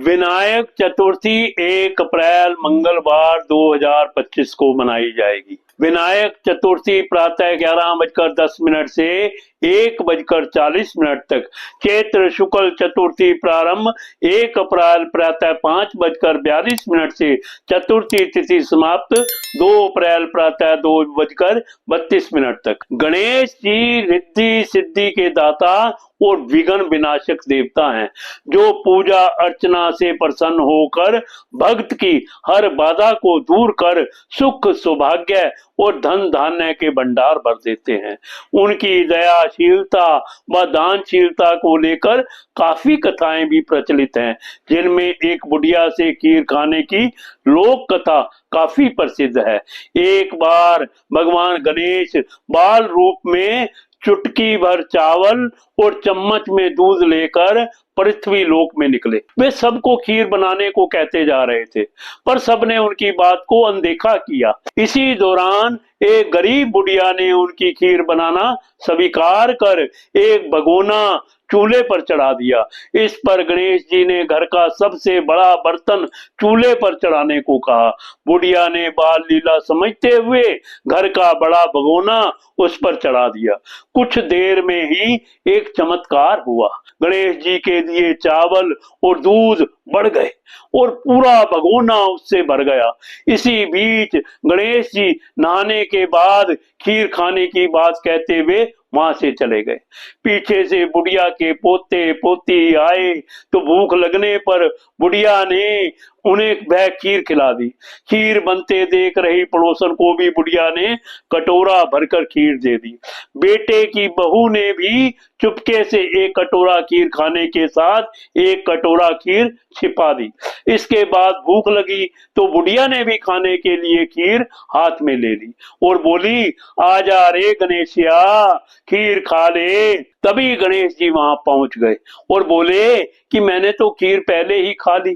विनायक चतुर्थी 1 अप्रैल मंगलवार 2025 को मनाई जाएगी। विनायक चतुर्थी प्रातः 11:10 से 1:40 तक, चैत्र शुक्ल चतुर्थी प्रारंभ 1 अप्रैल प्रातः 5:42 से, चतुर्थी तिथि समाप्त 2 अप्रैल प्रातः 2:32 तक। गणेश जी रिद्धि सिद्धि के दाता और विघ्न विनाशक देवता हैं, जो पूजा अर्चना से प्रसन्न होकर भक्त की हर बाधा को दूर कर सुख सौभाग्य और धन धान्य के भंडार भर देते हैं। उनकी दयाशीलता व दानशीलता को लेकर काफी कथाएं भी प्रचलित हैं, जिनमें एक बुढ़िया से खीर खाने की लोक कथा काफी प्रसिद्ध है। एक बार भगवान गणेश बाल रूप में चुटकी भर चावल और चम्मच में दूध लेकर पृथ्वी लोक में निकले। वे सबको खीर बनाने को कहते जा रहे थे, पर सबने उनकी बात को अनदेखा किया। इसी दौरान एक गरीब बुढ़िया ने उनकी खीर बनाना स्वीकार कर एक भगोना चूल्हे पर चढ़ा दिया। इस पर गणेश जी ने घर का सबसे बड़ा बर्तन चूल्हे पर चढ़ाने को कहा। बुढ़िया ने बाल लीला समझते हुए घर का बड़ा भगोना उस पर चढ़ा दिया। कुछ देर में ही एक चमत्कार हुआ। गणेश जी के दिए चावल और दूध बढ़ गए और पूरा भगोना उससे भर गया। इसी बीच गणेश जी नहाने के बाद खीर खाने की बात कहते हुए वहां से चले गए। पीछे से बुढ़िया के पोते पोती आए तो भूख लगने पर बुढ़िया ने उन्हें वह खीर खिला दी। खीर बनते देख रही पड़ोसन को भी बुढ़िया ने कटोरा भरकर खीर दे दी। बेटे की बहू ने भी चुपके से एक कटोरा खीर खाने के साथ एक कटोरा खीर छिपा दी। इसके बाद भूख लगी तो बुढ़िया ने भी खाने के लिए खीर हाथ में ले ली और बोली, आजा रे गणेशिया, खीर खा ले। तभी गणेश जी वहां पहुंच गए और बोले कि मैंने तो खीर पहले ही खा ली।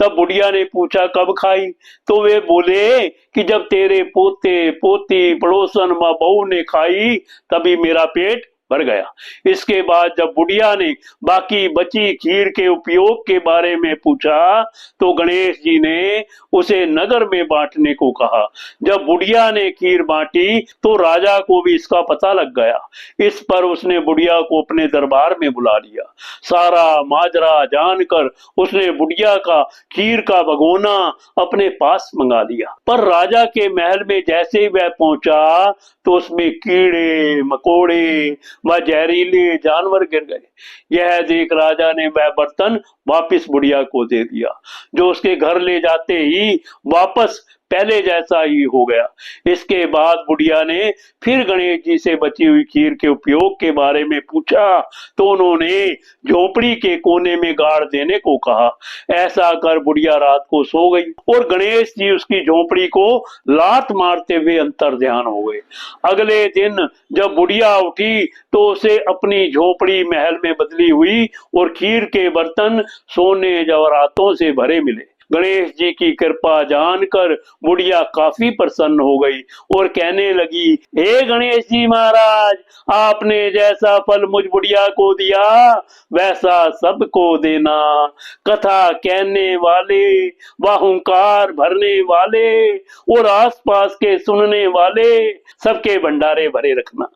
तब बुढ़िया ने पूछा, कब खाई? तो वे बोले कि जब तेरे पोते पोती पड़ोसन व बहू ने खाई तभी मेरा पेट भर गया। इसके बाद जब बुढ़िया ने बाकी बची खीर के उपयोग के बारे में पूछा तो गणेश जी ने उसे नगर में बांटने को कहा। जब बुढ़िया ने खीर बांटी तो राजा को भी इसका पता लग गया। इस पर उसने बुढ़िया को अपने दरबार में बुला लिया। सारा माजरा जानकर उसने बुढ़िया का खीर का भगोना अपने पास मंगा लिया। पर राजा के महल में जैसे ही वह पहुंचा तो उसमें कीड़े मकोड़े व जहरीले जानवर गिर गए। यह देख राजा ने वह बर्तन वापस बुढ़िया को दे दिया, जो उसके घर ले जाते ही वापस पहले जैसा ही हो गया। इसके बाद बुढ़िया ने फिर गणेश जी से बची हुई खीर के उपयोग के बारे में पूछा तो उन्होंने झोपड़ी के कोने में गाड़ देने को कहा। ऐसा कर बुढ़िया रात को सो गई और गणेश जी उसकी झोपड़ी को लात मारते हुए अंतर ध्यान हो गए। अगले दिन जब बुढ़िया उठी तो उसे अपनी झोपड़ी महल में बदली हुई और खीर के बर्तन सोने जवाहरातों से भरे मिले। गणेश जी की कृपा जानकर बुढ़िया काफी प्रसन्न हो गई और कहने लगी, हे गणेश जी महाराज, आपने जैसा फल मुझ बुढ़िया को दिया वैसा सबको देना। कथा कहने वाले व हुंकार भरने वाले और आसपास के सुनने वाले सबके भंडारे भरे रखना।